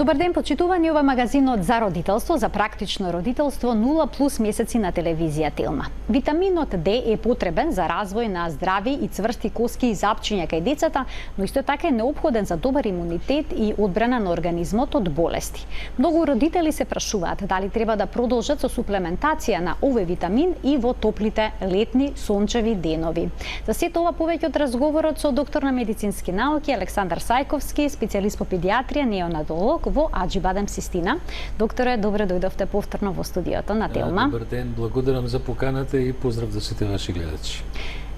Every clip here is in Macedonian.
Добар ден, почитувани, ова магазинот за родителство, за практично родителство 0+ месеци на телевизија Телма. Витаминот Д е потребен за развој на здрави и цврсти коски и запчиња кај децата, но исто така е неопходен за добар имунитет и одбрана на организмот од болести. Многу родители се прашуваат дали треба да продолжат со суплементација на овој витамин и во топлите летни сончеви денови. За сето ова повеќе од разговорот со доктор на медицински науки Александар Сајковски, специјалист по педиатрија, неонатолог во Аџибадем Систина. Докторе, добре дојдовте повторно во студиото на Телма. Добар ден, благодарам за поканата и поздрав за сите ваши гледачи.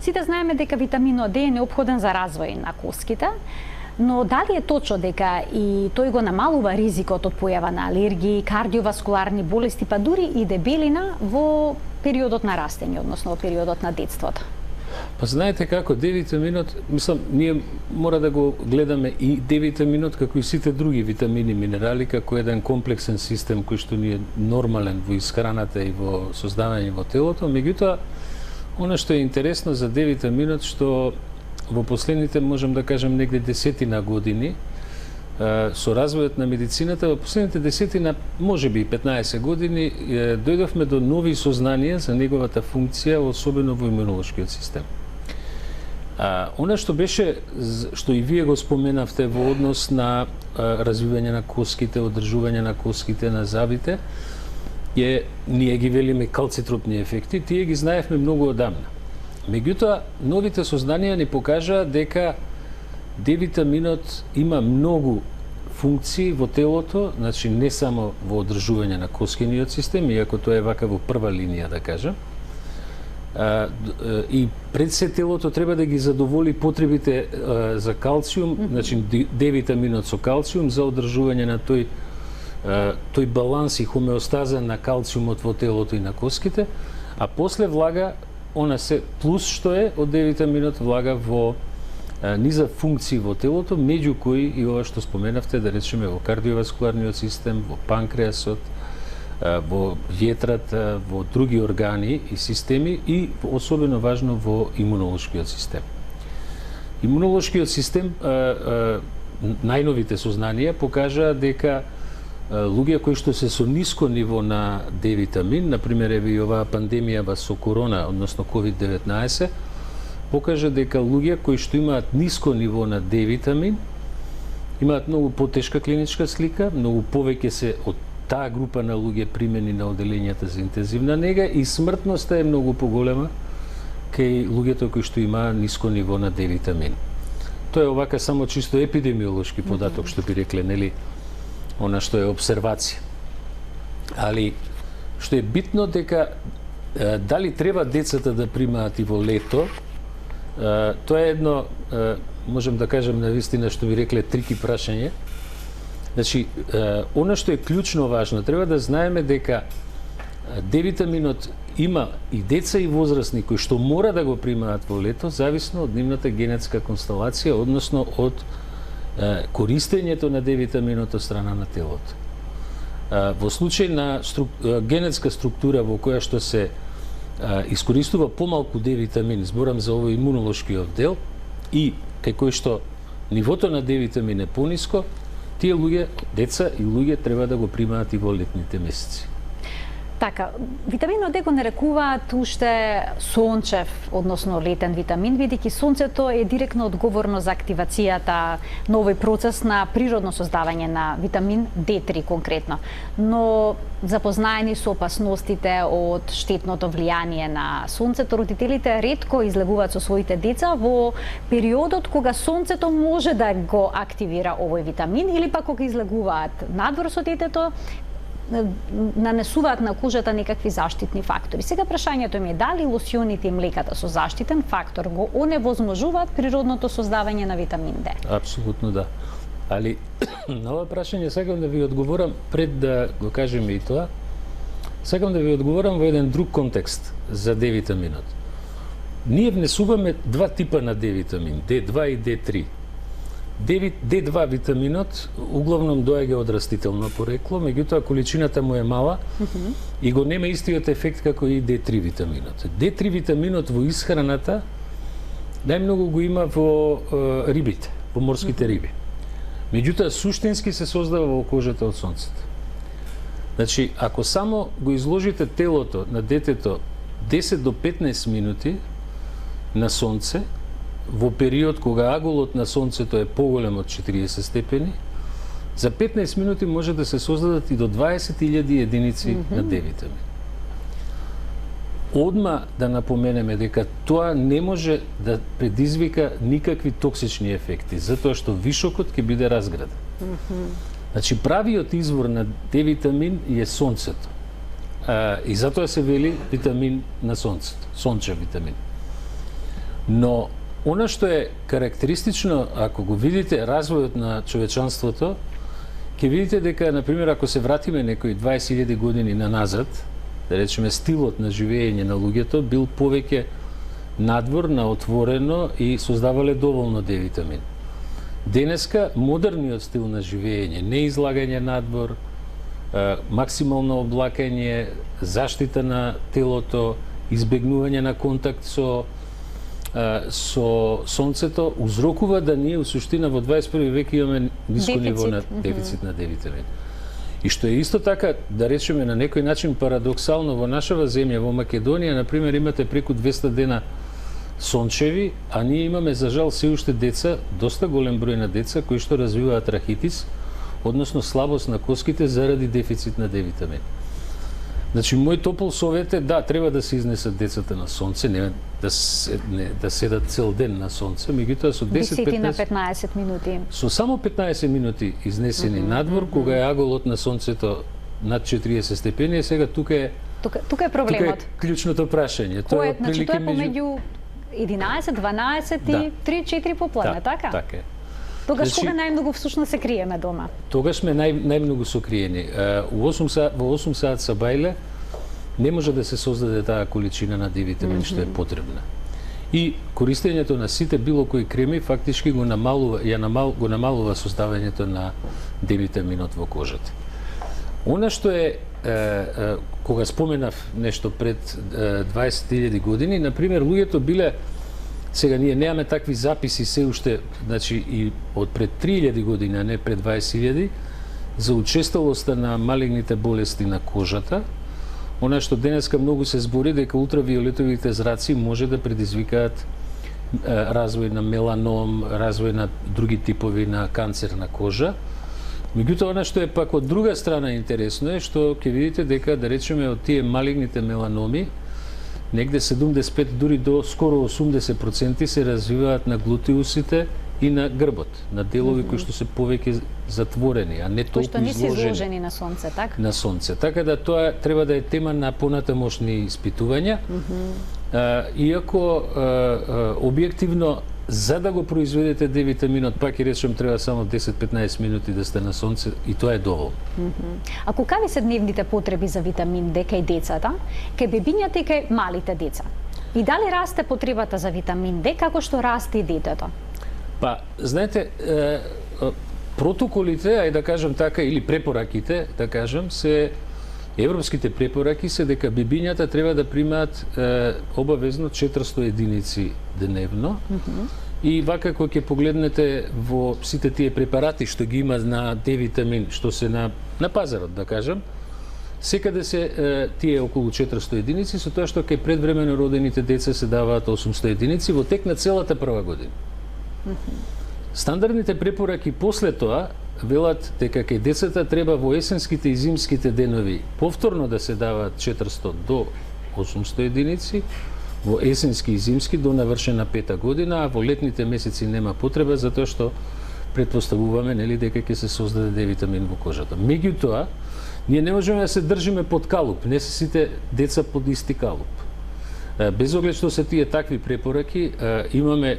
Сите знаеме дека витаминот Д е неопходен за развој на коските, но дали е точно дека и тој го намалува ризикот од појава на алергии, кардиоваскуларни болести, па дури и дебелина во периодот на растење, односно во периодот на детството? Па знаете како, Д-витаминот, мислам, ние мора да го гледаме и Д-витаминот како и сите други витамини, минерали, како еден комплексен систем кој што ни е нормален во исхраната и во создавање во телото. Меѓутоа, она што е интересно за Д-витаминот, што во последните, можем да кажем, негде 10 години, со развојот на медицината, во последните 10, можеби и 15 години, дојдовме до нови сознанија за неговата функција, особено во имунолошкиот систем. Она што беше, што и вие го споменавте во однос на развивање на коските, одржување на коските, на зъбите, ние ги велиме калцитропни ефекти, тие ги знаевме многу одамна. Меѓутоа, новите сознанија ни покажаа дека Д-витаминот има многу функции во телото, значи не само во одржување на коскиниот систем, иако тоа е вака во прва линија, да кажам. И пред се телото треба да ги задоволи потребите за калциум, значи Д-витаминот со калциум за одржување на тој баланс и хомеостаза на калциумот во телото и на коските, а после влага она се плюс што е од Д-витаминот влага во низа функции во телото, меѓу кои и ова што споменавте, да речеме во кардиоваскуларниот систем, во панкреасот, во јетрат, во други органи и системи и особено важно во имунолошкиот систем. Имунолошкиот систем, најновите сознанија покажаа дека луѓе кои што се со ниско ниво на Д-витамин, например еве и оваа пандемија со корона, односно COVID-19, покажа дека луѓе кои што имаат ниско ниво на Д-витамин имаат многу потешка клиничка слика, многу повеќе се од таа група на луѓе примени на оделенијата за интензивна нега и смртноста е многу поголема кај луѓето кои што имаат ниско ниво на Д-витамин. Тоа е овака само чисто епидемиолошки податок, што би рекле, нели, она што е обсервација. Али што е битно дека дали треба децата да примаат и во лето, тоа е едно, можем да кажем навистина, што би рекле, трики прашање. Значи, она што е клучно важно, треба да знаеме дека Д-витаминот има и деца и возрастни кои што мора да го примаат во лето, зависно од нивната генетска констелација, односно од користењето на Д-витаминот од страна на телото. Во случај на генетска структура во која што се искористува помалку Д-витамин, зборам за овој имунолошкиот дел, и кај кој што нивото на Д-витамин е пониско, тие луѓе, деца и луѓе треба да го примаат и во летните месеци. Така, витаминот Д го нарекуваат уште сончев, односно летен витамин, бидејќи сонцето е директно одговорно за активацијата на овој процес на природно создавање на витамин D3 конкретно. Но запознаени со опасностите од штетното влијание на сонцето, родителите ретко излегуваат со своите деца во периодот кога сонцето може да го активира овој витамин, или пак кога излегуваат надвор со детето, нанесуваат на кожата некакви заштитни фактори. Сега прашањето ми е дали лосионите и млеката со заштитен фактор го оневозможуваат природното создавање на витамин Д? Апсолутно да. Али на ова прашање сакам да ви одговорам, пред да го кажеме и тоа, сакам да ви одговорам во еден друг контекст за Д-витаминот. Ние внесуваме два типа на Д-витамин, D2 и D3. D2 витаминот углавном доаѓа од растително порекло, меѓутоа количината му е мала и го нема истиот ефект како и D3 витаминот. D3 витаминот во исхраната најмногу го има во рибите, во морските риби. Меѓутоа, суштински се создава во кожата од сонцето. Значи, ако само го изложите телото на детето 10 до 15 минути на сонце, во период кога аголот на сонцето е поголем од 40 степени, за 15 минути може да се создадат и до 20.000 единици на D витамин. Одма да напоменеме дека тоа не може да предизвика никакви токсични ефекти, затоа што вишокот ќе биде разграден. Значи, правиот извор на D витамин е сонцето. И затоа се вели витамин на сонцето, сончев витамин. Но она што е карактеристично, ако го видите развојот на човечанството, ќе видите дека, например, ако се вратиме некои 20.000 години наназад, да речеме стилот на живење на луѓето бил повеќе надвор, на отворено и создавале доволно D витамин. Денеска модерниот стил на живење, неизлагање надвор, максимално облакање, заштита на телото, избегнување на контакт со сонцето, узрокува да ние у суштина во 21 век имаме ниско ниво на дефицит на D витамин. И што е исто така, да речеме на некој начин парадоксално, во нашава земја, во Македонија, например, имате преку 200 дена сончеви, а ние имаме за жал се уште деца, доста голем број на деца кои што развиваат рахитис, односно слабост на коските заради дефицит на D витамин. Значи, мој топол совет е да, треба да се изнесат децата на сонце, не да седат цел ден на сонце, меѓутоа со 10-15 на 15 минути. Со само 15 минути изнесени надвор, кога е аголот на сонцето над 40 степени, сега тука е проблемот. Тука е клучното прашање. Тоа е, значи, тоа е помеѓу 11, 12 и 3-4 попладне, така? Така е. Тогаш кога најмногу всушност се криеме дома? Тогаш сме најмногу сокриени. Во 8 саат сабајле не може да се создаде таа количина на D витамин што е потребна. И користењето на сите било кои креми фактички го намалува создавањето на D витаминот во кожата. Она што е кога споменав нешто пред 20.000 години, например, луѓето биле, сега ние немаме такви записи се уште, значи и од пред 3.000 години, а не пред 20.000, за учесталоста на малигните болести на кожата. Она што денеска многу се збори дека ултравиолетовите зраци може да предизвикаат развој на меланом, развој на други типови на канцер на кожа. Меѓутоа, она што е пак од друга страна интересно е што ќе видите дека, да речеме, од тие малигните меланоми, негде 75 дури до скоро 80% се развиваат на глутеусите и на грбот, на делови кои што се повеќе затворени, а не толку изложени. Кои што не се изложени на сонце, така? На сонце. Така да тоа треба да е тема на понатамошни испитувања. Иако објективно, за да го произведете D витаминот, пак и речем, треба само 10-15 минути да сте на сонце и тоа е доволно. Ако какви се дневните потреби за витамин D кај децата, кај бебињата и кај малите деца? И дали расте потребата за витамин D како што расте и детето? Па, знаете, протоколите, ај да кажем така, или препораките, да кажем, се европските препораки се дека бебињата треба да примаат обавезно 400 единици дневно. И вака кога ќе погледнете во сите тие препарати што ги има на D витамин, што се на пазарот, да кажем, секаде се тие околу 400 единици, со тоа што кај предвремено родените деца се даваат 800 единици во тек на целата прва година. Стандардните препораки после тоа велат дека кај децата треба во есенските и зимските денови повторно да се даваат 400 до 800 единици, во есенски и зимски до навршена 5-та година, а во летните месеци нема потреба, затоа што претпоставуваме, нели, дека ќе се создаде D витамин во кожата. Меѓутоа, ние не можеме да се држиме под калуп, не се сите деца под исти калуп. Без оглед што се тие такви препораки, имаме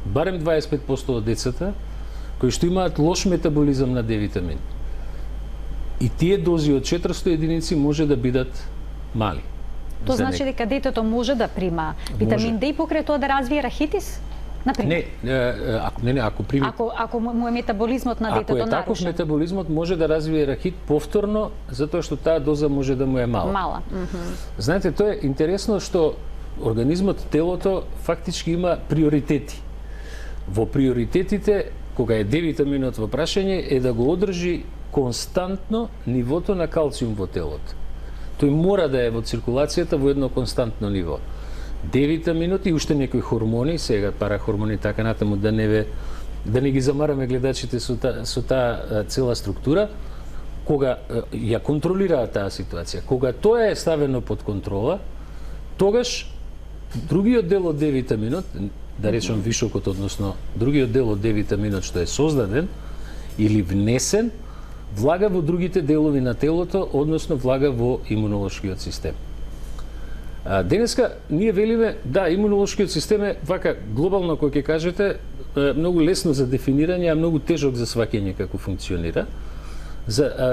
барем 25% од децата кои што имаат лош метаболизам на D витамин. И тие дози од 400 единици може да бидат мали. Тоа значи дека детето може да прима витамин D и покрај тоа да развие рахитис? Например? Ако прими... Ако му е метаболизмот на детето нарушен. Ако е таков метаболизмот, може да развие рахит повторно, затоа што таа доза може да му е мала. Знаете, тоа е интересно што организмот, телото, фактички има приоритети. Во приоритетите, кога е D витаминот во прашање е да го одржи константно нивото на калциум во телото. Тој мора да е во циркулацијата во едно константно ниво. D витаминот и уште некои хормони, сега парахормони така натаму, да не ги замараме гледачите со таа цела структура, кога ја контролираат таа ситуација. Кога тоа е ставено под контрола, тогаш другиот дел од D витаминот, да речем вишокот, односно другиот дел од D витаминот што е создаден или внесен, влага во другите делови на телото, односно влага во имунолошкиот систем. Денеска ние велиме, да, имунолошкиот систем е вака глобално кој ќе кажете, многу лесно за дефинирање, а многу тежок за сваќање како функционира.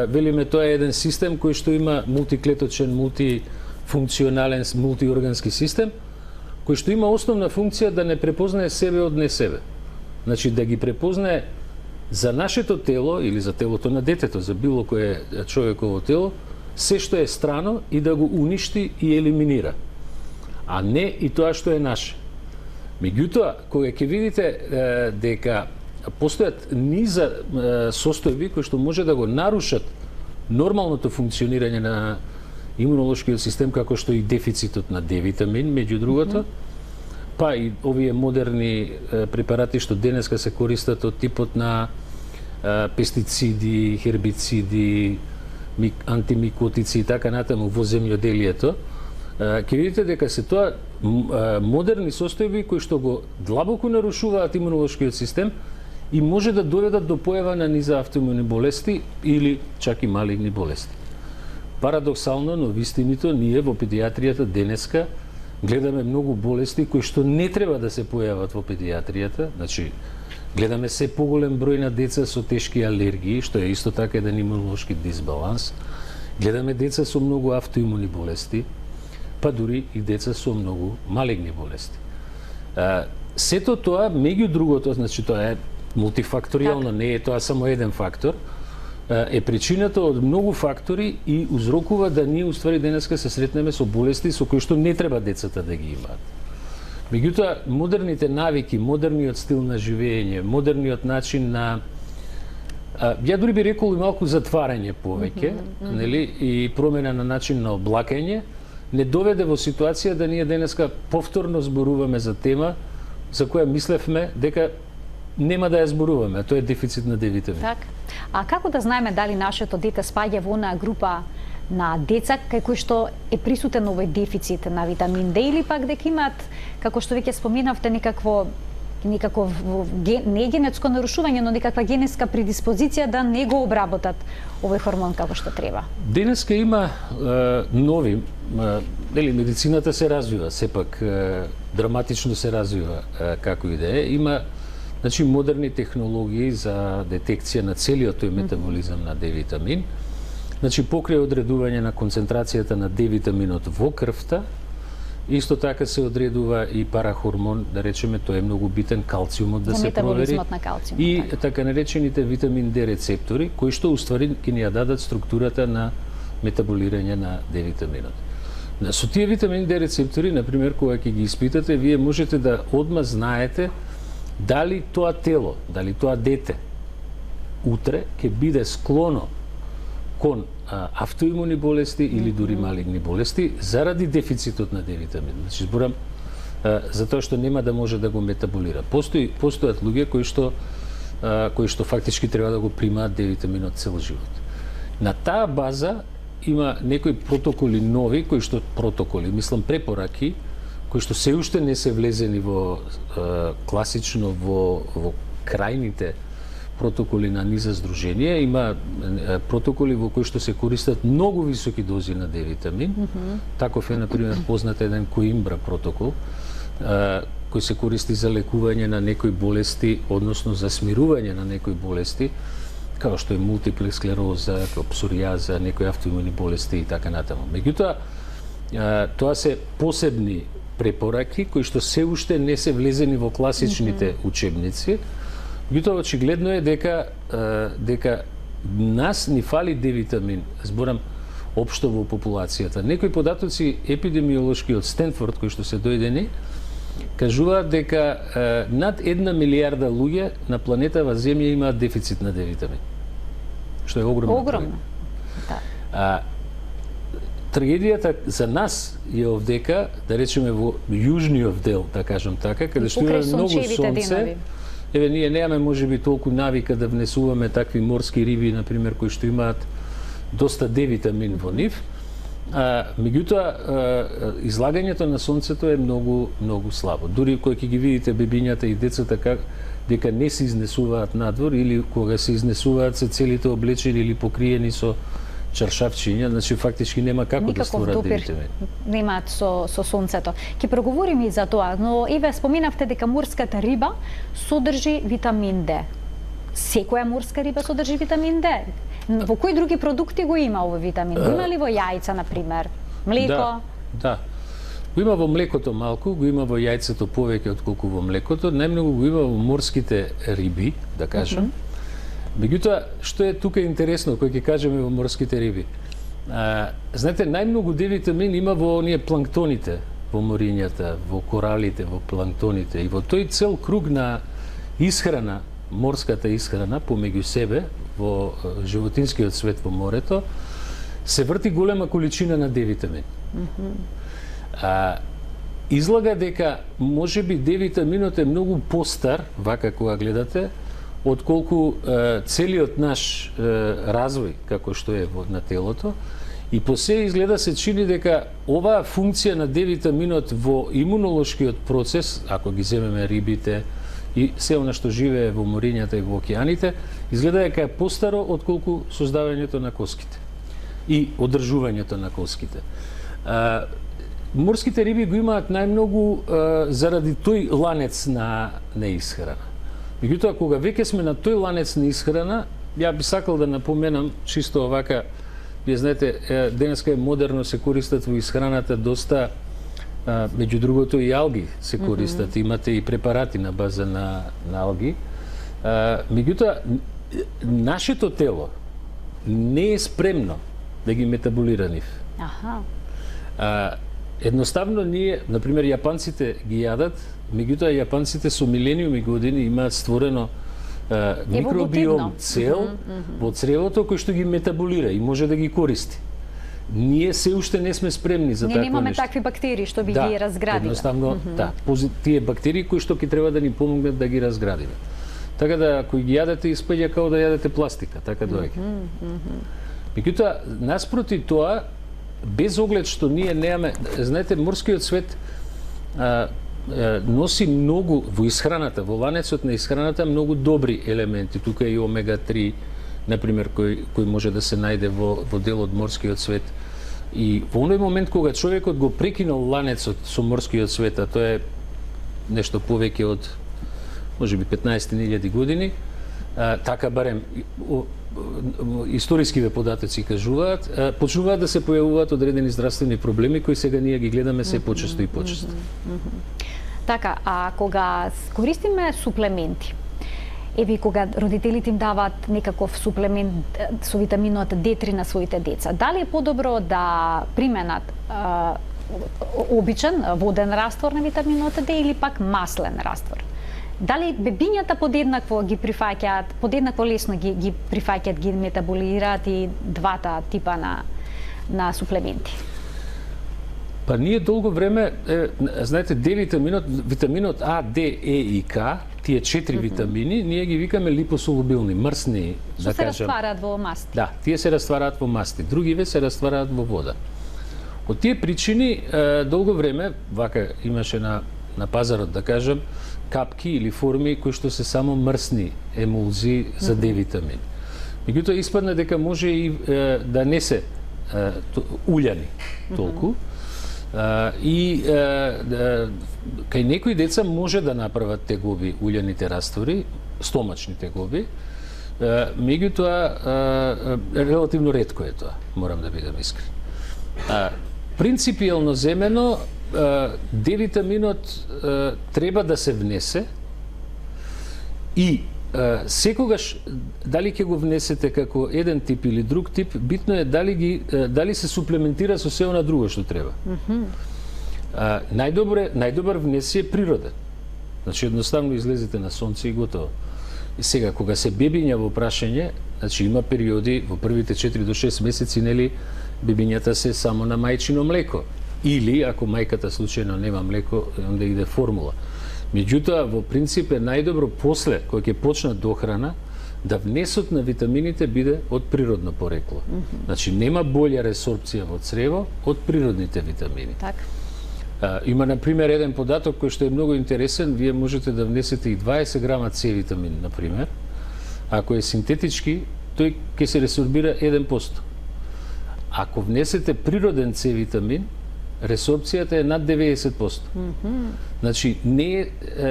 Велиме тоа е еден систем кој што има мултиклеточен, мултифункционален, мултиоргански систем, кој што има основна функција да не препознае себе од не себе. Значи да ги препознае за нашето тело или за телото на детето, за било кое човеково тело, се што е страно и да го уништи и елиминира, а не и тоа што е наше. Меѓутоа, кога ќе видите дека постојат низа состојби кои што може да го нарушат нормалното функционирање на имунолошкиот систем, како што и дефицитот на D витамин, меѓу другото, па и овие модерни препарати што денеска се користат од типот на пестициди, хербициди, антимикотици и така натаму во земјоделието, ќе видите дека се тоа модерни состојби кои што го длабоко нарушуваат имунолошкиот систем и може да доведат до појава на низа автоимуни болести или чак и малигни болести. Парадоксално, но вистинито, ние во педијатријата денеска гледаме многу болести кои што не треба да се појават во педијатријата, значи гледаме се поголем број на деца со тешки алергии, што е исто така еден имунолошки дисбаланс. Гледаме деца со многу автоимуни болести, па дури и деца со многу малигни болести. Сето тоа, меѓу другото, значи тоа е мултифакторијално, не е тоа само еден фактор, е причината од многу фактори и узрокува да ние уствари денеска се сретнеме со болести со кои што не треба децата да ги имаат. Меѓутоа, модерните навики, модерниот стил на живење, модерниот начин на ја дури би рекол и малку затварање повеќе, нели, и промена на начин на облакање, не доведе во ситуација да ние денеска повторно зборуваме за тема за која мислевме дека нема да ја зборуваме, а тоа е дефицит на D витамин. Так. А како да знаеме дали нашето дете спаѓа во онаа група на деца кај кои што е присутен овој дефицит на витамин D или пак дека имаат, како што веќе споменавте, некакво не генетско нарушување, но некаква генетска предиспозиција да не го обработат овој хормон како што треба? Денеска има нови, медицината се развива, сепак драматично се развива како и да е. Има модерни технологии за детекција на целиот тој метаболизам на D витамин. Покрај одредување на концентрацијата на D витаминот во крвта, исто така се одредува и парахормон, да речеме, тој е многу битен, калциумот да се провери. На калциум, и така наречените витамин D рецептори, кои што уствари ќе ни ја дадат структурата на метаболирање на D витаминот. Со тие витамин D рецептори, например, кога ќе ги испитате, вие можете да одма знаете дали тоа тело, дали тоа дете утре ќе биде склоно кон автоимуни болести или дури малигни болести заради дефицитот на D витамин. Значи зборам за тоа што нема да може да го метаболира. Постојат луѓе кои што фактички треба да го примаат D витаминот цел живот. На таа база има некои протоколи нови, мислам препораки, кои што се уште не се влезени во класично во крајните протоколи на низа здруженија. Има протоколи во кои што се користат многу високи дози на D витамин. Таков е, например, познат еден Коимбра протокол, кој се користи за лекување на некои болести, односно за смирување на некои болести, како што е мултипла склероза, псоријаза, некои автоимуни болести и така натаму. Меѓутоа, тоа се посебни препораки кои што се уште не се влезени во класичните учебници. Меѓутоа, очигледно е дека нас ни фали D витамин, зборам општо во популацијата. Некои податоци епидемиолошки од Стенфорд кои што се дојдени кажуваат дека над 1 милијарда луѓе на планетава Земја имаат дефицит на D-витамин. Што е огромно. Огромно. Да. Трагедијата за нас е овдека, да речеме во јужниот дел, да кажам така, каде што има многу сонце. Еве, ние немаме можеби толку навика да внесуваме такви морски риби, например, кои што имаат доста D-витамин во нив. Меѓутоа, излагањето на сонцето е многу слабо. Дури кога ќе ги видите бебињата и децата дека не се изнесуваат надвор или кога се изнесуваат се целите облечени или покриени со чаршавчиња, значи фактички нема како да створат D-витамин. Немаат со сонцето. Ќе проговориме и за тоа, но еве споменавте дека морската риба содржи витамин D. Секоја морска риба содржи витамин D. Во кои други продукти го има овој витамин? Го има ли во јајца, например? Млеко? Да. Го има во млекото малку, го има во јајцето повеќе отколку во млекото, најмногу го има во морските риби, да кажам. Меѓутоа, што е тука интересно, кој ќе кажеме во морските риби? Знаете, најмногу D-витамин има во оние планктоните, во морињата, во коралите, во планктоните. И во тој цел круг на исхрана, морската исхрана, помеѓу себе, во животинскиот свет во морето, се врти голема количина на D-витамин. Излага дека можеби D-витаминот е многу постар, вака кога гледате, отколку целиот наш развој, како што е на телото, и по се изгледа се чини дека оваа функција на D-витаминот во имунолошкиот процес, ако ги земеме рибите и се она што живее во морињата и во океаните, изгледа дека е постаро отколку создавањето на коските и одржувањето на коските. Морските риби го имаат најмногу заради тој ланец на исхрана. Меѓутоа, кога веќе сме на тој ланец на исхрана, ја би сакал да напоменам чисто овака, вие знаете, денеска е модерно се користат во исхраната доста, меѓу другото и алги се користат, имате и препарати на база на алги. Меѓутоа, нашето тело не е спремно да ги метаболира нив. Едноставно ние, например, јапанците ги јадат, меѓутоа јапанците со милениуми години имаат створено микробиом цел во цревото кој што ги метаболира и може да ги користи. Ние се уште не сме спремни за такво нешто. Немаме такви бактерии што би ги разградиле. Едноставно, да, тие бактерии кои што ќе треба да ни помогнат да ги разградиме. Така да, кој ги јадете, испаѓа као да јадете пластика, така доаѓа. Меѓутоа, наспроти тоа, без оглед што ние немаме, знаете, морскиот свет носи многу во исхраната, во ланецот на исхраната многу добри елементи. Тука е и омега-3, например, кој може да се најде во дел од морскиот свет. И во оној момент кога човекот го прекинал ланецот со морскиот свет, а тоа е нешто повеќе од можеби 15.000 години, така барем историскиве податоци кажуваат, почнуваат да се појавуваат одредени здравствени проблеми кои сега ние ги гледаме се почесто и почесто. Така, а кога користиме суплементи, еви кога родителите им даваат некаков суплемент со витаминот D3 на своите деца, дали е подобро да применат обичен воден раствор на витаминот D или пак маслен раствор? Дали бебињата подеднакво ги прифаќаат, подеднакво лесно ги прифаќаат, ги метаболираат и двата типа на суплементи? Па ние долго време, знаете, D-витаминот, витаминот А, Д, Е и К, тие 4 витамини, ние ги викаме липосолубилни, мрсни, да кажам. Се раствараат во масти. Да, тие се раствараат во масти, другиве се раствараат во вода. Од тие причини, долго време, вака имаше на пазарот, да кажам, капки или форми кои што се само мрсни емулзи за D-витамин. Меѓутоа испадна дека може и да не се уљани толку. И кај некои деца може да направат тегоби уљаните раствори, стомачни тегоби, меѓутоа релативно ретко е тоа, морам да бидам искрен. Принципијално земено, D-витаминот треба да се внесе и секогаш дали ќе го внесете како еден тип или друг тип, битно е дали се суплементира со се она друго што треба. Најдобар внес е природен. Значи едноставно излезете на сонце и готово. И сега кога се бебиња во прашање, значи има периоди во првите 4 до 6 месеци, нели, бебињата се само на мајчино млеко. Или ако мајката случајно нема млеко, онда иде формула. Меѓутоа, во принцип е најдобро после, кога ќе почнат дохрана, да внесот на витамините биде од природно порекло. Значи, нема болја ресорпција во црево од природните витамини. Така. Има, например, еден податок кој што е многу интересен. Вие можете да внесете и 20 грама С витамин, например. Ако е синтетички, тој ќе се ресорбира 1%. Ако внесете природен С витамин, ресорпцијата е над 90%. Значи, не е...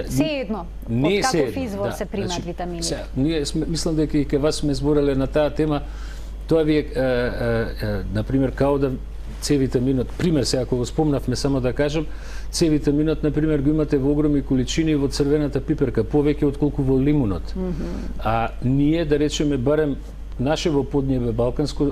Се едно, не од каков се едно, извор се примат значи, витамините. Ние мислам дека и кај вас сме збореле на таа тема. Тоа ви е, например, као да С витаминот, пример се ако го спомнавме, само да кажам, С витаминот, например, го имате во огромни количини во црвената пиперка, повеќе отколку во лимунот. А ние, да речеме, барем наше во поднебе балканско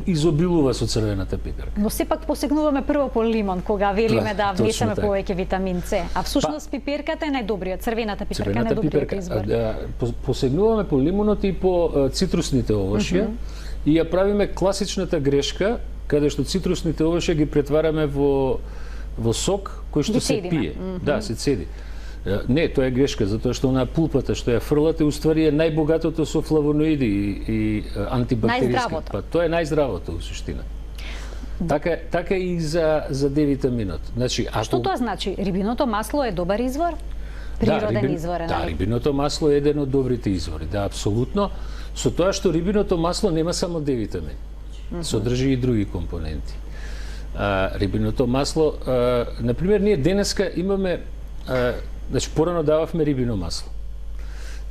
изобилува со црвената пиперка. Но сепак посегнуваме прво по лимон кога велиме да внесеме повеќе витамин С. А всушност пиперката е најдобриот, црвената пиперка е најдобриот избор. Посегнуваме по лимонот и по цитрусните овошја и ја правиме класичната грешка каде што цитрусните овошја ги претвараме во сок кој што се пие. Да, се цеди. Не, тоа е грешка, затоа што онаа пулпата што ја фрлате, уствари е најбогатото со флавоноиди и антибактериски. Па тоа е најздравото, во суштина. Така и за Д витаминот. Значи, Што тоа значи? Рибиното масло е добар извор? Природен извор е, Да, рибиното масло е еден од добрите извори, да, апсолутно. Со тоа што рибиното масло нема само Д витамин. Содржи и други компоненти. Рибиното масло, например, ние денеска имаме, значи порано дававме рибино масло.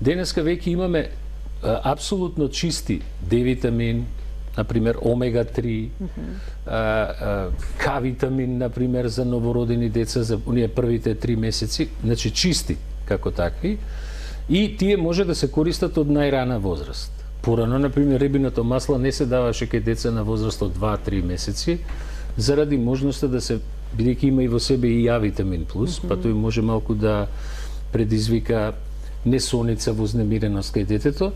Денеска веќе имаме апсолутно чисти Д витамин, например омега-3, К витамин, например, за новородени деца за оние првите 3 месеци, значи чисти како такви, и тие може да се користат од најрана возраст. Порано, например, рибиното масло не се даваше кај деца на возраст од 2-3 месеци, заради можноста да се, бидејќи има и во себе и А витамин плюс, па тој може малку да предизвика несоница, вознемиреност кај детето,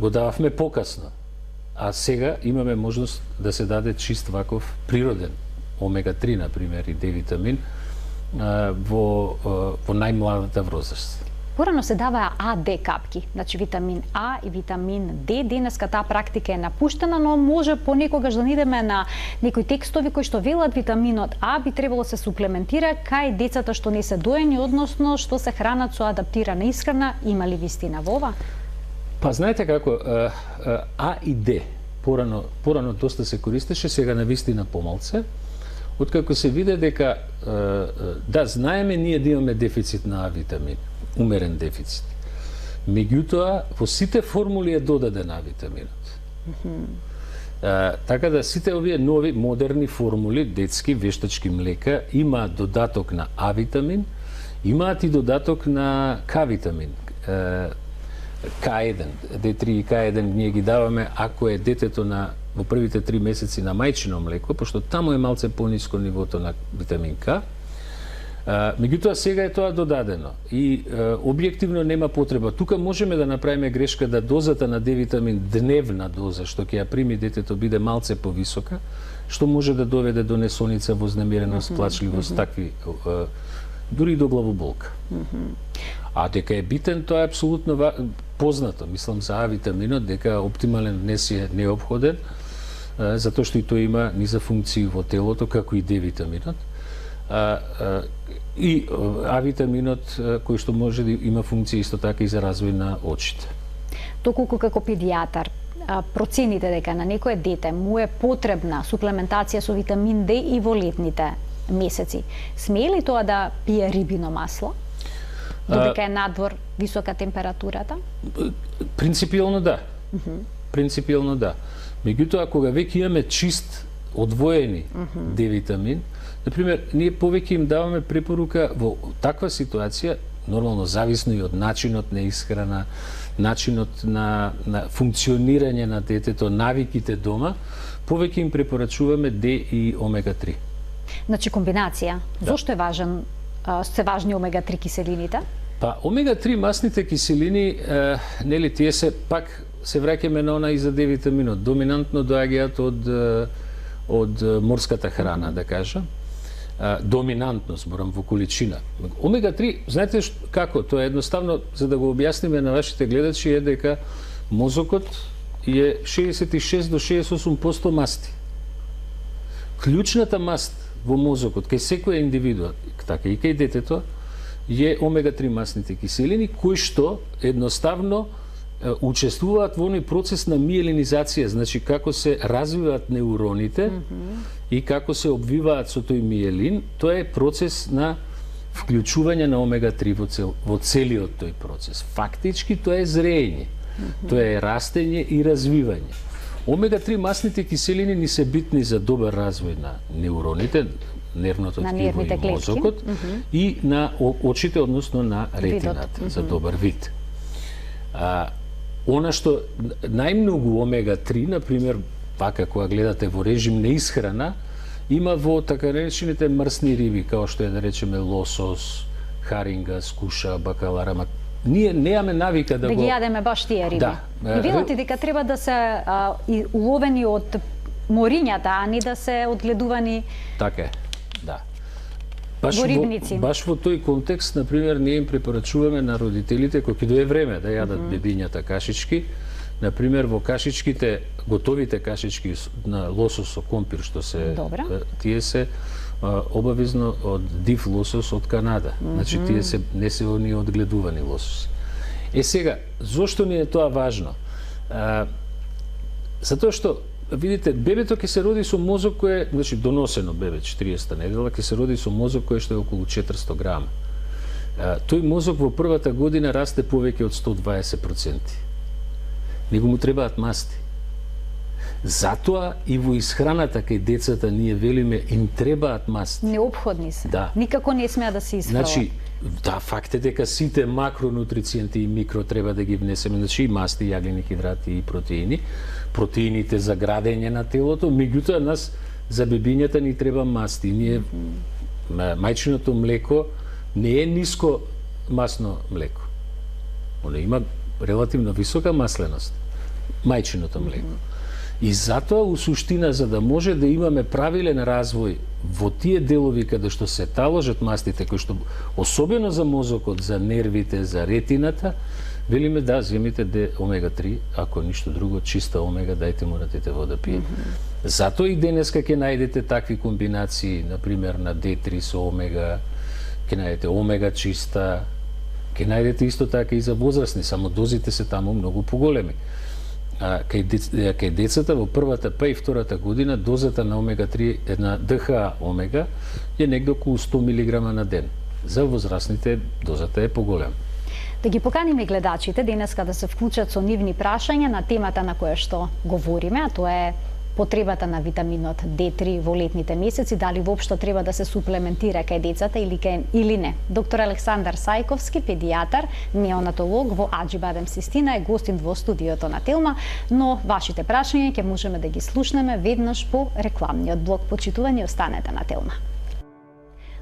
го дававме покасно. А сега имаме можност да се даде чист ваков природен омега-3, например, и Д витамин во најмладата возраст. Порано се даваа АД капки, значи витамин А и витамин Д. Денеска таа практика е напуштена, но може понекогаш да идеме на некои текстови кои што велат витаминот А би требало се суплементира кај децата што не се доени, односно што се хранат со адаптирана исхрана. Има ли вистина во ова? Па знаете како, А и Д порано доста се користеше, сега на вистина помалце, откако се виде дека да, знаеме ние да имаме дефицит на А витамин, умерен дефицит. Меѓутоа, во сите формули е додаден А витаминот. Така да сите овие нови, модерни формули, детски, вештачки млека, имаат додаток на А витамин, имаат и додаток на К витамин. К1, D3 и К1 ние ги даваме ако е детето во првите 3 месеци на мајчино млеко, пошто таму е малце пониско нивото на витамин К. Меѓутоа сега е тоа додадено и објективно нема потреба. Тука можеме да направиме грешка да дозата на Д витамин, дневна доза што ќе ја прими детето, биде малце повисока, што може да доведе до несоница, вознемиреност, плачливост, такви, дури и до главоболка. А дека е битен, тоа е апсолутно познато. Мислам за А витаминот, дека оптимален внес е неопходен, затоа што и тој има низа функции во телото, како и Д витаминот. И А витаминот кој што може да има функција исто така и за развој на очите. Доколку како педијатар процените дека на некое дете му е потребна суплементација со витамин Д и во летните месеци, смее ли тоа да пие рибино масло? Додека е надвор висока температурата? Принципиално да. Принципиално да. Меѓутоа, кога веќе имаме чист, одвоени Д витамин, например, ние повеќе им даваме препорука во таква ситуација, нормално зависно и од начинот на исхрана, начинот на функционирање на детето, навиките дома, повеќе им препорачуваме Д и омега-3. Значи комбинација. Зошто е важен се важни омега-3 киселините? Па омега-3 масните киселини, нели тие се пак се враќаме на она и за D-витаминот. Доминантно доаѓаат од морската храна, да кажам. Доминантно, зборам во количина. Омега-3, знаете како? Тоа е едноставно, за да го објасниме на вашите гледачи, е дека мозокот е 66 до 68% масти. Клучната маст во мозокот, кај секоја индивидуа, така и кај детето, е омега-3 масните киселини, кои што едноставно учествуваат во оној процес на миелинизација, значи како се развиваат неуроните и како се обвиваат со тој миелин, тоа е процес на вклучување на омега-3 во целиот тој процес. Фактички тоа е зреење, тоа е растење и развивање. Омега-3 масните киселини ни се битни за добар развој на неуроните, нервното ткиво и мозокот, и на очите, односно на ретината, за добар вид. Она што најмногу омега-3, например, вака кога гледате во режим на исхрана, има во така речените мрсни риби, као што е да речеме лосос, харинга, скуша, бакалара, ние немаме навика да ги јадеме баш тие риби. Да. И велате дека треба да се уловени од морињата, а не да се одгледувани. Така е. Да. Во рибници. Баш во тој контекст, например, ние им препорачуваме на родителите кои ќе дое време да јадат бебињата кашички, например во кашичките, готовите кашички на лосос со компир што се тие се обавезно од див лосос од Канада. Значи тие се не се оние одгледувани лососи. Сега, зошто ни е тоа важно? Затоа што видите, бебето ќе се роди со мозок кој е, значи доносено бебе 40-та недела, ќе се роди со мозок кој што е околу 400 грама. Тој мозок во првата година расте повеќе од 120%. Него му требаат масти. Затоа и во исхраната кај децата ние велиме им требаат масти. Неопходни се. Да. Никако не смеа да се исфрлат. Значи, да, факт е дека сите макронутрициенти и микро треба да ги внесеме, значи и масти, јаглени хидрати и протеини. Протеините за градење на телото, меѓутоа нас за бебињата ни треба масти. Ние мајчиното млеко не е ниско масно млеко. Оно има релативно висока масленост. Мајчиното млеко. И затоа, у суштина, за да може да имаме правилен развој во тие делови каде што се таложат мастите, кои што особено за мозокот, за нервите, за ретината, велиме да, земите омега-3, ако ништо друго, чиста омега, дајте му ратите вода пие. Затоа и денеска ќе најдете такви комбинации, например на D3 со омега, ќе најдете омега чиста, ќе најдете исто така и за возрастни, само дозите се таму многу поголеми. Кај децата во првата па и втората година дозата на омега-3, на ДХА омега е негде околу 100 мг на ден. За возрастните дозата е поголема. Да ги поканиме гледачите денеска да се вклучат со нивни прашања на темата на која што говориме, а тоа е потребата на витаминот D3 во летните месеци, дали воопшто треба да се суплементира кај децата или не. Доктор Александар Сајковски, педијатар, неонатолог во Аџибадем Систина е гостин во студиото на Телма, но вашите прашања ќе можеме да ги слушнеме веднаш по рекламниот блок. Почитувани, останете на Телма.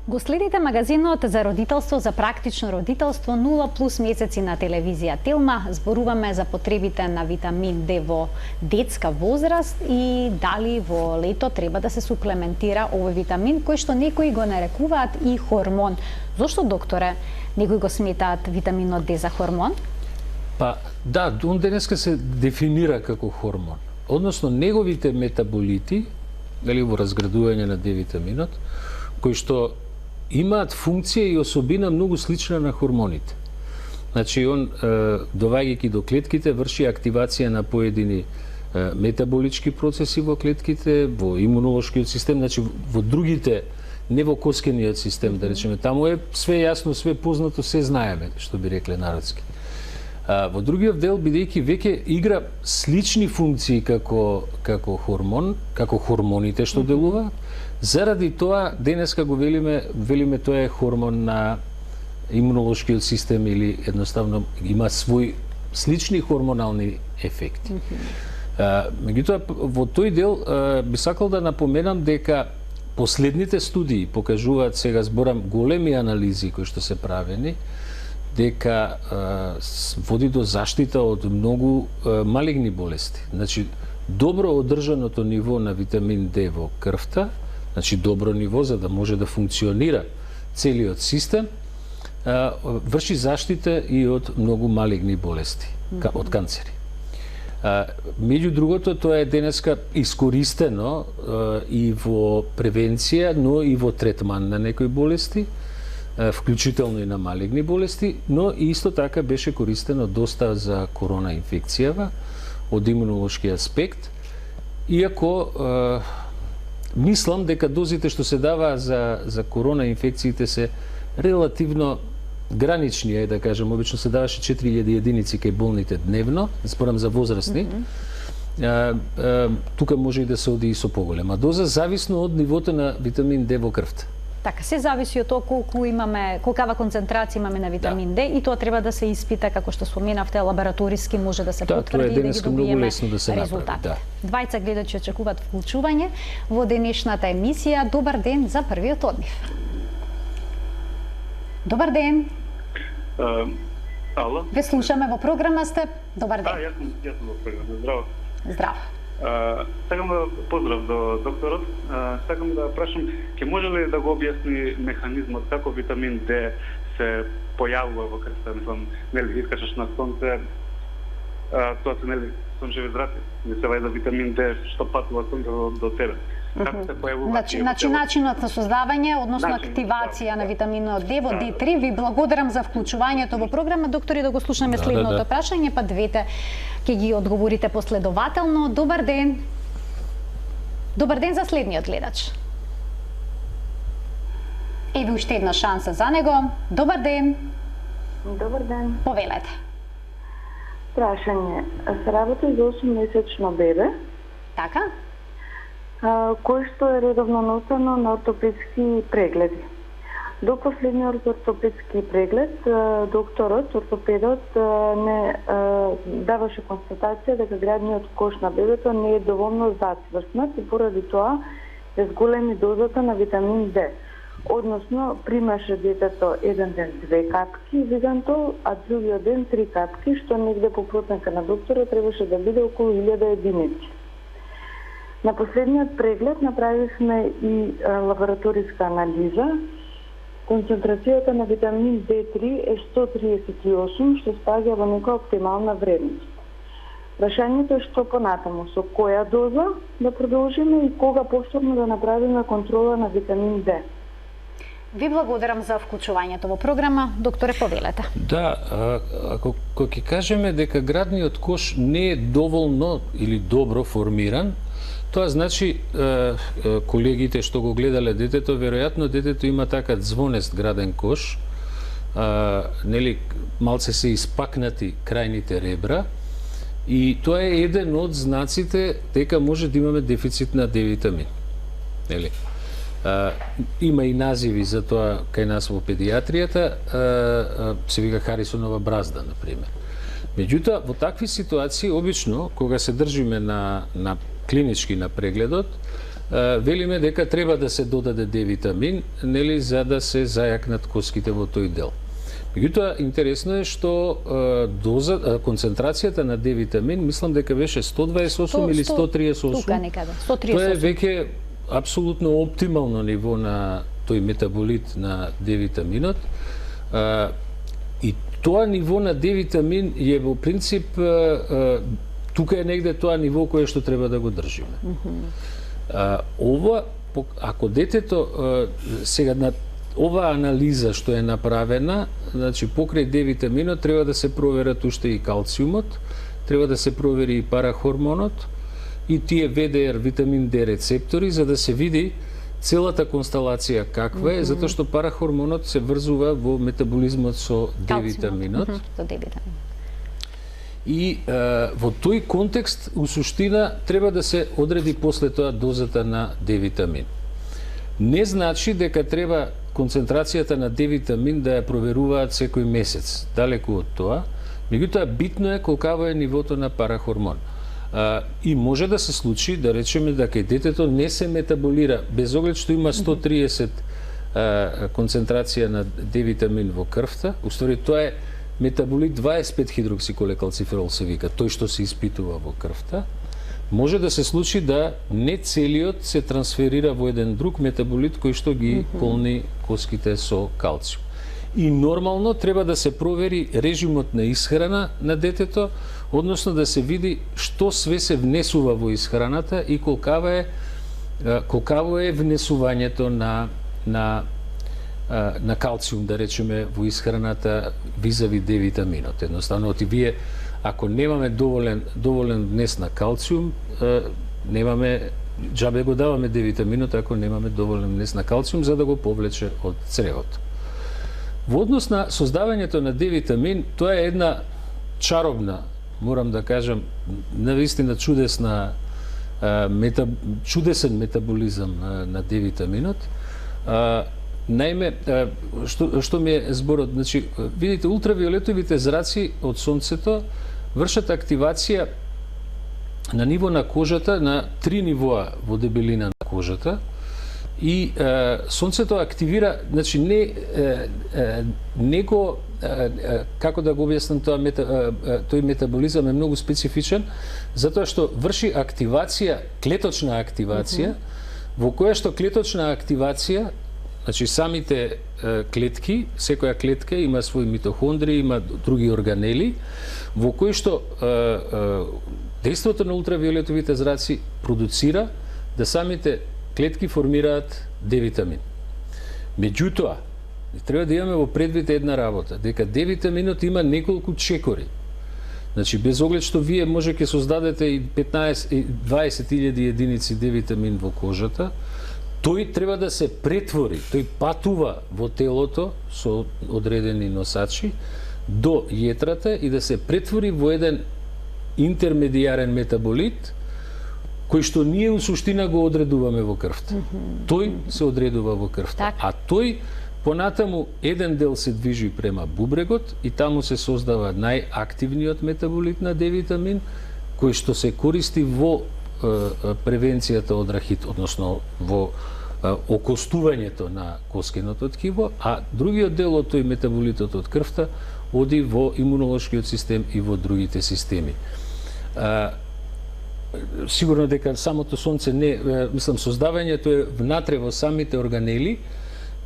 Го следите магазинот за родителство, за практично родителство 0+ месеци на телевизија Телма. Зборуваме за потребите на витамин D во детска возраст и дали во лето треба да се суплементира овој витамин, кој што некои го нарекуваат и хормон. Зошто, докторе, некои го сметаат витаминот D за хормон? Па, да, он денеска се дефинира како хормон. Односно, неговите метаболити, дали во разградување на D-витаминот, кои што имаат функција и особина многу слична на хормоните. Значи, он, доваѓајќи до клетките, врши активација на поедини метаболички процеси во клетките, во имунолошкиот систем, значи во другите, не во коскениот систем, да речеме. Таму е све јасно, све познато, се знаеме, што би рекле народски. Во другиот дел, бидејќи веќе игра слични функции како хормон, како хормоните што делуваат, заради тоа денеска го велиме тоа е хормон на имунолошкиот систем или едноставно има свои слични хормонални ефекти. Меѓутоа, во тој дел би сакал да напоменам дека Последните студии покажуваат, сега зборам големи анализи кои што се правени, дека води до заштита од многу малигни болести. Значи, добро одржаното ниво на витамин D во крвта, значи добро ниво за да може да функционира целиот систем, врши заштита и од многу малигни болести, од канцери. Меѓу другото, тоа е денеска искористено и во превенција, но и во третман на некои болести, вклучително и на малигни болести, но и исто така беше користено доста за корона инфекцијава од имунолошки аспект, иако мислам дека дозите што се даваа за корона инфекциите се релативно гранични, е да кажем, обично се даваше 4000 единици кај болните дневно, зборам за возрастни. Тука може и да се оди и со поголема доза, зависно од нивото на витамин D во крвта. Така, се зависи од тоа колкава концентрација имаме на витамин D и тоа треба да се испита, како што споменавте, лабораториски може да се потврди и да ги добиеме резултати. Двајца гледачи очекуваат вклучување во денешната емисија. Добар ден за првиот однив. Добар ден. Ало. Ве слушаме, во програма сте. Добар ден. Јас сум во програма. Здраво. Здраво. Сакам да поздрав до докторот. Сакам да прашам, ќе може ли да го објасни механизмот како витамин D се појавува во крвта, мислам, нели искачаш на сонце, тоа се нели сончеви зраци, не се вајда витамин D што патува сонцето до тебе. Како се појавува? Значи начинот на создавање, односно активација на витаминот D во D3. Ви благодарам за вклучувањето во програма. Доктори, да го слушаме следното прашање, па двете ќе ги одговорите последователно. Добар ден. Добар ден за следниот гледач. Еве уште една шанса за него. Добар ден. Добар ден. Повелете. Прашање. Се работи за 8-месечно бебе, Така? кој што е редовно носено на ортопедски прегледи. До последниот ортопедски преглед, докторот, ортопедот, не даваше констатација дека градниот кош на бебето не е доволно зацврснат и поради тоа е зголеми дозата на витамин D. Односно, примаше детето еден ден 2 капки вигантол, а другиот ден 3 капки, што негде по проценка на доктора требаше да биде околу 1000 единици. На последниот преглед направивме и лабораториска анализа. Концентрацијата на витамин D3 е 138, што спаѓа во нека оптимална вредност. Прашањето е што понатаму, со која доза да продолжиме и кога повторно да направиме контрола на витамин D. Ви благодарам за вклучувањето во програма. Докторе, повелете. Да, ако ќе кажеме дека градниот кош не е доволно или добро формиран, тоа значи колегите што го гледале детето, веројатно детето има така звонест граден кош, нели малце се испакнати крајните ребра, и тоа е еден од знаците дека може да имаме дефицит на D витамин. Нели? Има и називи за тоа кај нас во педијатријата, се вика Харисонова бразда, например. Меѓутоа, во такви ситуации, обично, кога се држиме на клинички на прегледот, велиме дека треба да се додаде D витамин, нели, за да се зајакнат коските во тој дел. Меѓутоа, интересно е што концентрацијата на D витамин, мислам дека беше 128 или 138. Тука некаде, 138. Тоа е веќе апсолутно оптимално ниво на тој метаболит на D витаминот. И тоа ниво на D витамин е во принцип тука е негде тоа ниво кое што треба да го држиме. Ова, ако детето сега на оваа анализа што е направена, значи покрај D витаминот треба да се проверат уште и калциумот, треба да се провери и парахормонот и тие ВДР витамин D рецептори, за да се види целата констелација каква е, затоа што парахормонот се врзува во метаболизмот со D витаминот. Со D витамин. И во тој контекст, у суштина, треба да се одреди после тоа дозата на D витамин. Не значи дека треба концентрацијата на D витамин да ја проверуваат секој месец, далеку од тоа. Меѓутоа, битно е колкаво е нивото на парахормон. И може да се случи, да речеме, да кај детето не се метаболира, без оглед што има 130 концентрација на D-витамин во крвта, уствари тоа е метаболит 25 хидроксиколекалциферол се вика, тој што се испитува во крвта, може да се случи да не целиот се трансферира во еден друг метаболит кој што ги полни коските со калциум. И нормално треба да се провери режимот на исхрана на детето, односно да се види што све се внесува во исхраната и колкаво е внесувањето на калциум, да речеме, во исхраната визави D-витаминот. Едноставно, вие, ако немаме доволен внес на калциум, немаме, џабе го даваме D-витаминот ако немаме доволен внес на калциум за да го повлече од цревото. Во однос на создавањето на D-витамин, тоа е една чаробна, морам да кажам, навистина чудесен метаболизам на D-витаминот. Наиме, што ми е зборот, значи, видите, ултравиолетовите зраци од сонцето вршат активација на ниво на кожата, на 3 нивоа во дебелина на кожата, и сонцето активира, значи него, како да го објаснам тоа, тој метаболизам е многу специфичен, затоа што врши активација, клеточна активација, во која што клеточна активација, значи самите клетки, секоја клетка има свои митохондри, има други органели, во кои што дејството на ултравиолетовите зраци продуцира да самите клетки формираат D-витамин. Меѓутоа, треба да имаме во предвид една работа, дека D-витаминот има неколку чекори. Значи, без оглед што вие може ќе создадете и 15-20 единици D-витамин во кожата, тој треба да се претвори, тој патува во телото со одредени носачи до јетрата и да се претвори во еден интермедијарен метаболит кој што ние у суштина го одредуваме во крвта. Тој се одредува во крвта, а тој понатаму еден дел се движи према бубрегот и таму се создава најактивниот метаболит на D-витамин кој што се користи во превенцијата од рахит, односно во окостувањето на коскеното ткиво, а другиот дел од тој метаболитот од крвта оди во имунолошкиот систем и во другите системи. Сигурно дека самото сонце не, мислам, создавањето е внатре во самите органели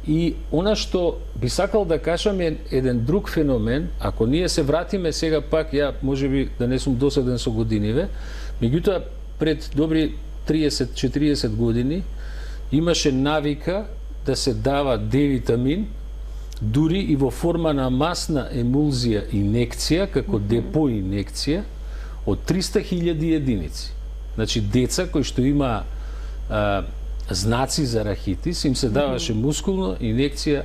и она што би сакал да кажам е еден друг феномен, ако ние се вратиме сега пак, ја можеби да не сум досаден со годиниве, меѓутоа пред добри 30-40 години имаше навика да се дава D-витамин дури и во форма на масна емулзија инекција, како депо инекција, од 300.000 единици. Значи, деца кои што има знаци за рахитис, им се даваше мускулна инекција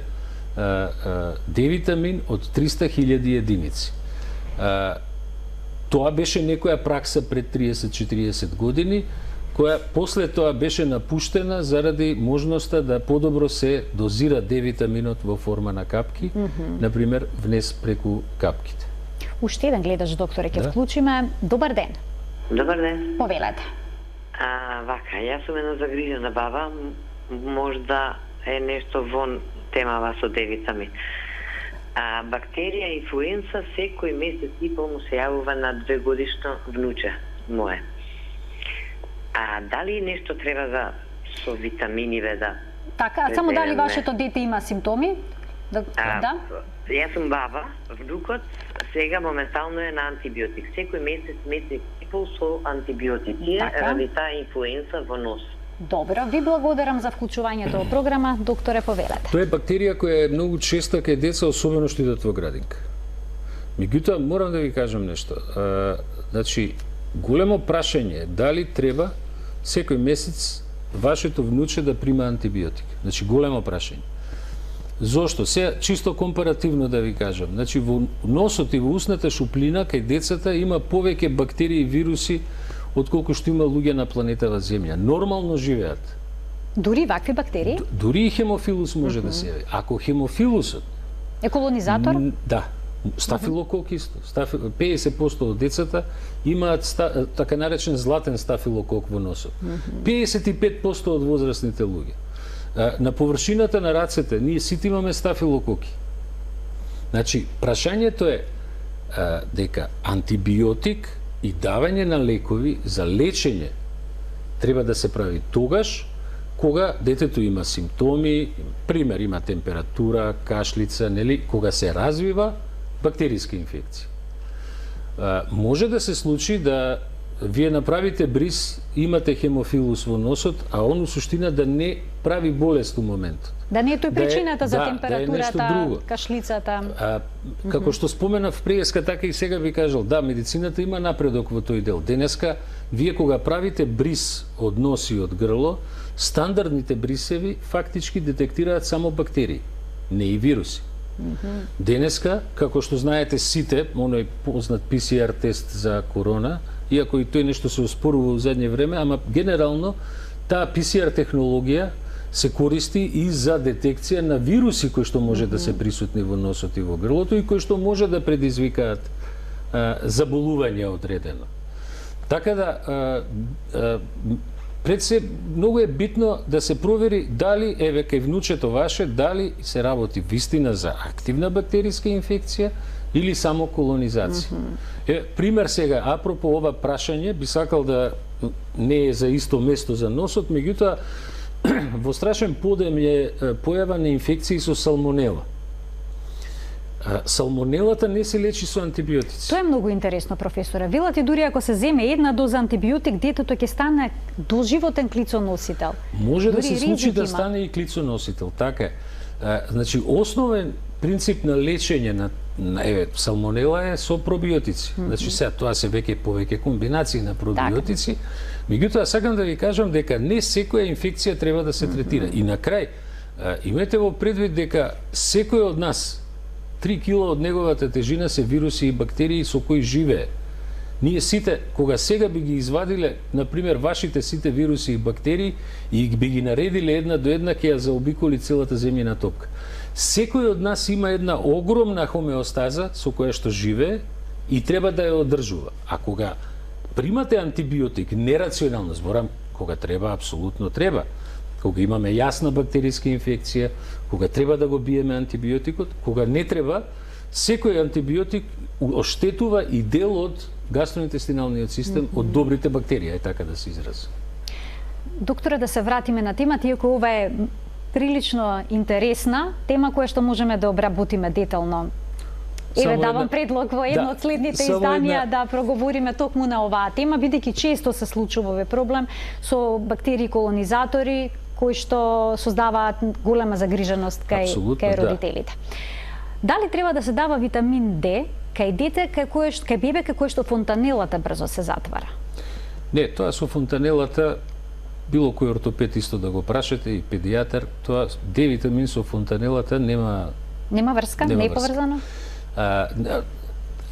D-витамин од 300.000 единици. Тоа беше некоја пракса пред 30-40 години, која после тоа беше напуштена заради можноста да подобро се дозира D-витаминот во форма на капки, например, внес преку капките. Уште еден гледаш, докторе, ќе вклучиме. Добар ден. Добар ден. Повелете. Вака, јас сум една загрижена баба, можда е нешто вон темава со D-витамин. Бактерија инфлуенса секој месец и пол му се јавува на 2-годишно внуче мое. Дали нешто треба со витаминиве да... Така, само дали вашето дете има симптоми? Да. Јас сум баба, внукот сега моментално е на антибиотик. Секој месец и пол со антибиотици ради таа инфлуенса во нос. Добро, ви благодарам за вклучувањето во програма, докторе, повелете. Тоа е бактерија која е многу честа кај деца, особено што идат во градинка. Меѓутоа, морам да ви кажам нешто. Значи, големо прашање дали треба секој месец вашето внуче да прима антибиотик. Значи, големо прашање. Зошто? Се чисто компаративно да ви кажам. Значи, во носот и во усната шуплина кај децата има повеќе бактерии и вируси отколку што има луѓе на планетава Земја. Нормално живеат. Дури вакви бактерии? Дури и хемофилус може да се јави. Ако хемофилусот е колонизатор? Да. Стафилокок исто. 50% од децата имаат така наречен златен стафилокок во носот. 55% од возрастните луѓе. На површината на рацете ние сите имаме стафилококи. Значи, прашањето е дека антибиотик и давање на лекови за лечење треба да се прави тогаш кога детето има симптоми, пример има температура, кашлица, нели, кога се развива бактериска инфекција. Може да се случи да вие направите бриз, имате хемофилус во носот, а он у суштина да не прави болест у моментот. Да не е тој причината за да е температурата, нешто друго. кашлицата. Како што споменав преска, така и сега би кажал, да, медицината има напредок во тој дел. Денеска, вие кога правите бриз од нос и од грло, стандардните брисеви фактички детектираат само бактерии, не и вируси. Денеска, како што знаете сите, оној познат PCR тест за корона, иако и тој нешто се оспорува во задње време, ама генерално таа PCR технологија се користи и за детекција на вируси кои што може да се присутни во носот и во грлото и кои што може да предизвикаат заболување одредено. Така да пред се многу е битно да се провери дали еве кај внучето ваше дали се работи вистина за активна бактериска инфекција или само колонизација. Пример сега, апропо ова прашање, би сакал да не е за исто место за носот, меѓутоа во страшен подем е појава на инфекции со салмонела. Салмонелата не се лечи со антибиотици. Тоа е многу интересно, професоре. Велате дури ако се земе една доза антибиотик, детето ќе стане доживотен клицоносител. Може да Дури се случи да има. стане и клицоносител, така е. Значи, основен принцип на лечење на салмонела е со пробиотици. Значи, сега тоа се веќе повеќе комбинации на пробиотици. Меѓутоа, сакам да ви кажам дека не секоја инфекција треба да се третира. И на крај, имете во предвид дека секој од нас 3 кила од неговата тежина се вируси и бактерии со кои живее. Ние сите, кога сега би ги извадиле, например, вашите сите вируси и бактерии и би ги наредиле една до една, ќе ја заобиколи целата земјина топка. Секој од нас има една огромна хомеостаза со која што живее и треба да ја одржува. А кога примате антибиотик нерационално, зборам, кога треба, апсолутно треба, кога имаме јасна бактериска инфекција, кога треба да го биеме антибиотикот, кога не треба, секој антибиотик оштетува и дел од гастроинтестиналниот систем од добрите бактерии, е така да се изрази. Доктора, да се вратиме на темата, иако ова е прилично интересна тема која што можеме да обработиме детално. Еве, давам предлог во едно од следните изданија да проговориме токму на оваа тема, бидејќи често се случува овој проблем со бактерии колонизатори кои што создаваат голема загриженост кај родителите. Дали треба да се дава витамин Д кај дете кај бебе кај кој што фонтанелата брзо се затвара? Не, тоа со фонтанелата било кој ортопед исто да го прашате и педијатар, тоа Д витамин со фонтанелата нема врска, не е поврзано.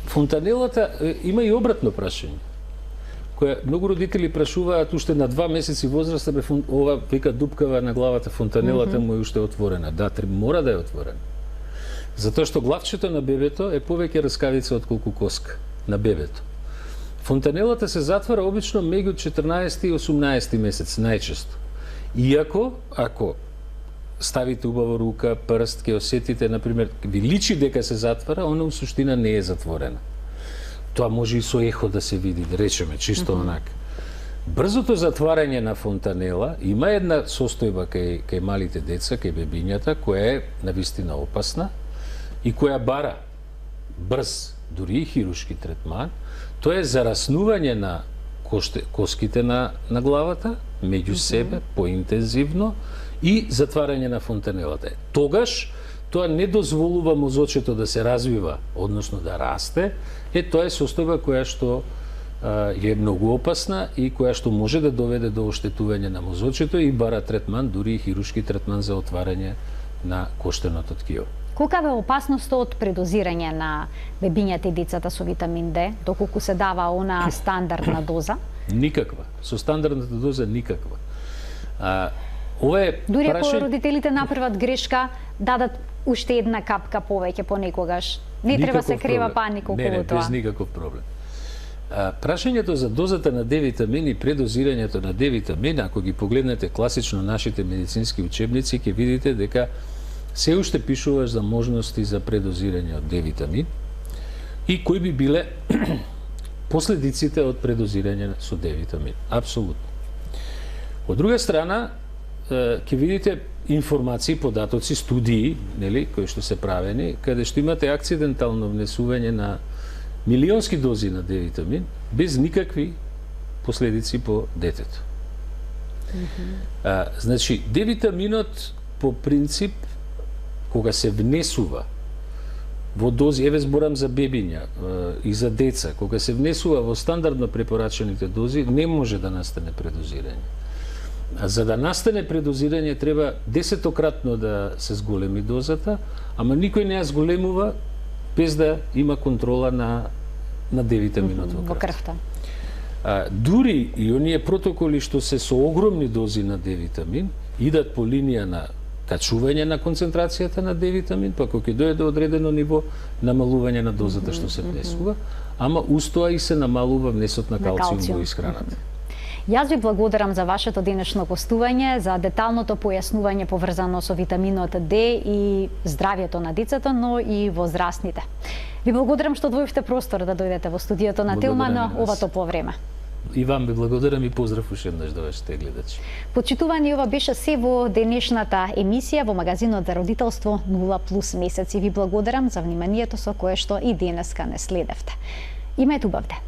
Фонтанелата има и обратно прашање. Која многу родители прашуваат уште на 2 месеци возраст, ова вика дупкава на главата, фонтанелата му е уште отворена. Да, мора да е отворена. Затоа што главчето на бебето е повеќе раскавица отколку коска на бебето. Фонтанелата се затвара обично меѓу 14 и 18 месец, најчесто. Иако, ако ставите убаво рука, прст, ќе осетите, например, ви личи дека се затвара, она у суштина не е затворена. Тоа може и со ехо да се види, да речеме, чисто онака. Брзото затварање на фонтанела има една состојба кај малите деца, кај бебињата, која е навистина опасна и која бара брз, дури и хируршки третман. Тоа е зараснување на коските на главата, меѓу себе, поинтензивно, и затварање на фонтанелата. Тогаш, тоа не дозволува мозочето да се развива, односно да расте, тоа е состојба која што е многу опасна и која што може да доведе до оштетување на мозочето и бара третман, дури и хируршки третман за отварање на коштеното ткиво. Колка е опасноста од предозирање на бебињата и децата со витамин Д, доколку се дава она стандардна доза? Никаква. Со стандардната доза никаква. Ова е Дури ако прашање... родителите направат грешка, дадат уште една капка повеќе понекогаш. Не треба се крива паника околу не, тоа. без никаков проблем. Прашањето за дозата на D-витамин и предозирањето на D-витамин, ако ги погледнете класично нашите медицински учебници, ќе видите дека се уште пишува за можности за предозирање од D-витамин и кои би биле последиците од предозирање со D-витамин. Апсолутно. Од друга страна, ќе видите информации, податоци, студии, нели, кои што се правени, каде што имате акцидентално внесување на милионски дози на D-витамин без никакви последици по детето. Значи, D-витаминот по принцип, кога се внесува во дози, еве зборам за бебиња и за деца, кога се внесува во стандардно препорачаните дози, не може да настане предозирање. За да настане предозирање треба 10-кратно да се зголеми дозата, ама никој не ја зголемува без да има контрола на D-витаминот во крвта. Дури и оние протоколи што се со огромни дози на D-витамин идат по линија на качување на концентрацијата на D-витамин, па кога ќе дојде до одредено ниво, намалување на дозата што се внесува, ама устоа и се намалува внесот на калциум во исхраната. Јас ви благодарам за вашето денешно гостување, за деталното појаснување поврзано со витаминот D и здравјето на децата, но и возрастните. Ви благодарам што одвоивте простор да дојдете во студиото на Телма на ова топло време. И вам ви благодарам и поздрав уште еднаш до вашите гледачи. Почитувани, ова беше се во денешната емисија во магазинот за родителство 0+ месеци. Ви благодарам за вниманието со кое што и денеска не следевте. Имајте убав ден.